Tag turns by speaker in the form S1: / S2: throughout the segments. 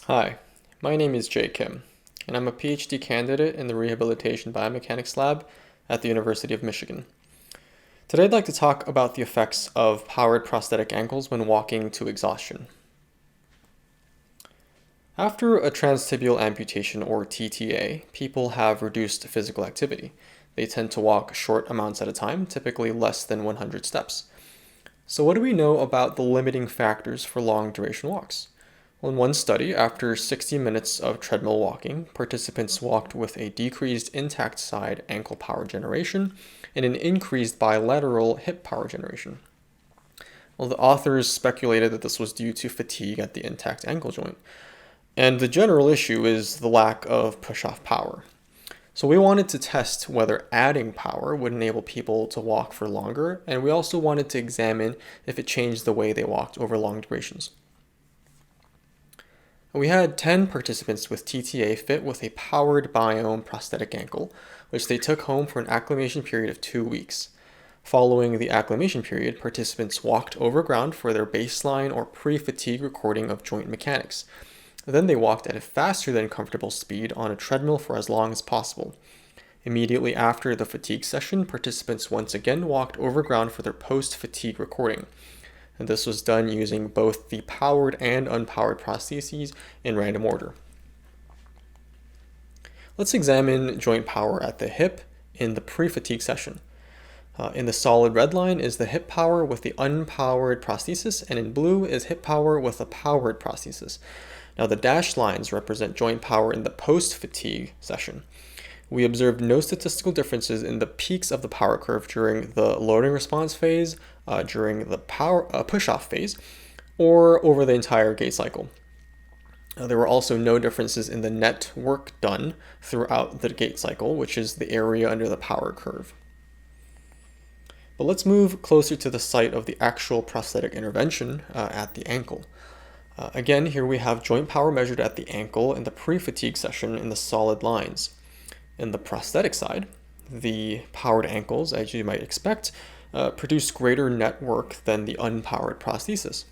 S1: Hi, my name is Jay Kim, and I'm a PhD candidate in the Rehabilitation Biomechanics Lab at the University of Michigan. Today I'd like to talk about the effects of powered prosthetic ankles when walking to exhaustion. After a transtibial amputation or TTA, people have reduced physical activity. They tend to walk short amounts at a time, typically less than 100 steps. So what do we know about the limiting factors for long duration walks? Well, in one study, after 60 minutes of treadmill walking, participants walked with a decreased intact side ankle power generation and an increased bilateral hip power generation. Well, the authors speculated that this was due to fatigue at the intact ankle joint. And the general issue is the lack of push-off power. So we wanted to test whether adding power would enable people to walk for longer, and we also wanted to examine if it changed the way they walked over long durations. We had 10 participants with TTA fit with a powered biome prosthetic ankle, which they took home for an acclimation period of 2 weeks. Following the acclimation period, participants walked over ground for their baseline or pre-fatigue recording of joint mechanics. Then they walked at a faster than comfortable speed on a treadmill for as long as possible. Immediately after the fatigue session, participants once again walked over ground for their post-fatigue recording. And this was done using both the powered and unpowered prostheses in random order. Let's examine joint power at the hip in the pre-fatigue session. In the solid red line is the hip power with the unpowered prosthesis, and in blue is hip power with a powered prosthesis. Now the dashed lines represent joint power in the post-fatigue session. We observed no statistical differences in the peaks of the power curve during the loading response phase, during the push-off phase, or over the entire gait cycle. There were also no differences in the net work done throughout the gait cycle, which is the area under the power curve. But let's move closer to the site of the actual prosthetic intervention at the ankle. Again, here we have joint power measured at the ankle in the pre-fatigue session in the solid lines. In the prosthetic side, the powered ankles, as you might expect, produce greater net work than the unpowered prosthesis.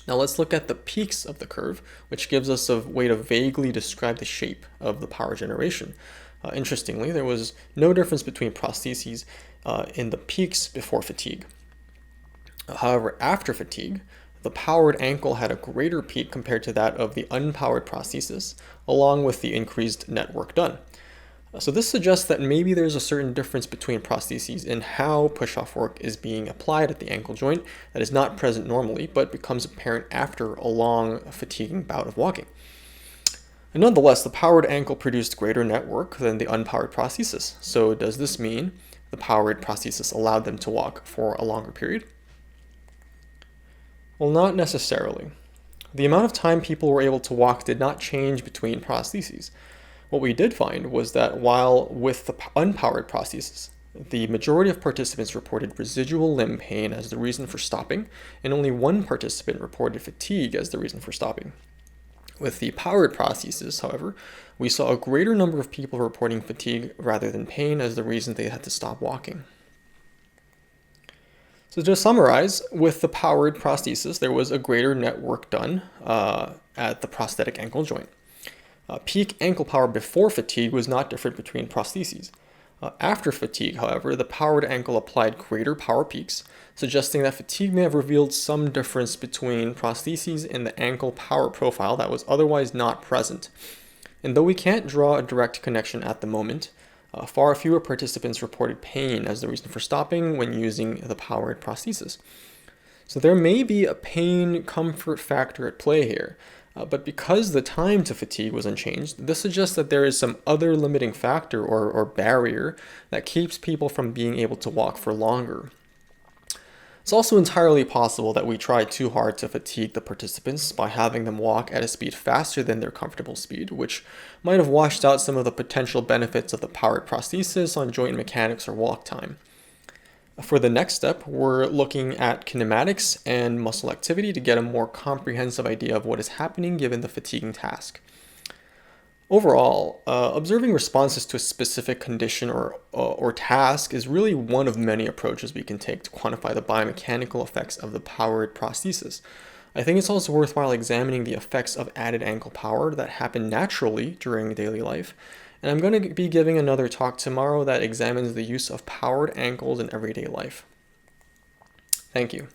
S1: Now let's look at the peaks of the curve, which gives us a way to vaguely describe the shape of the power generation. Interestingly, there was no difference between prostheses in the peaks before fatigue. However, after fatigue, the powered ankle had a greater peak compared to that of the unpowered prosthesis, along with the increased net work done. So this suggests that maybe there's a certain difference between prostheses in how push-off work is being applied at the ankle joint that is not present normally, but becomes apparent after a long, fatiguing bout of walking. And nonetheless, the powered ankle produced greater net work than the unpowered prosthesis. So does this mean the powered prosthesis allowed them to walk for a longer period? Well, not necessarily. The amount of time people were able to walk did not change between prostheses. What we did find was that while with the unpowered prosthesis, the majority of participants reported residual limb pain as the reason for stopping, and only one participant reported fatigue as the reason for stopping. With the powered prosthesis, however, we saw a greater number of people reporting fatigue rather than pain as the reason they had to stop walking. So to summarize, with the powered prosthesis, there was a greater net work done at the prosthetic ankle joint. Peak ankle power before fatigue was not different between prostheses. After fatigue, however, the powered ankle applied greater power peaks, suggesting that fatigue may have revealed some difference between prostheses in the ankle power profile that was otherwise not present. And though we can't draw a direct connection at the moment, far fewer participants reported pain as the reason for stopping when using the powered prosthesis. So there may be a pain comfort factor at play here, but because the time to fatigue was unchanged, this suggests that there is some other limiting factor or barrier that keeps people from being able to walk for longer. It's also entirely possible that we tried too hard to fatigue the participants by having them walk at a speed faster than their comfortable speed, which might have washed out some of the potential benefits of the powered prosthesis on joint mechanics or walk time. For the next step, we're looking at kinematics and muscle activity to get a more comprehensive idea of what is happening given the fatiguing task. Overall, observing responses to a specific condition or task is really one of many approaches we can take to quantify the biomechanical effects of the powered prosthesis. I think it's also worthwhile examining the effects of added ankle power that happen naturally during daily life. And I'm going to be giving another talk tomorrow that examines the use of powered ankles in everyday life. Thank you.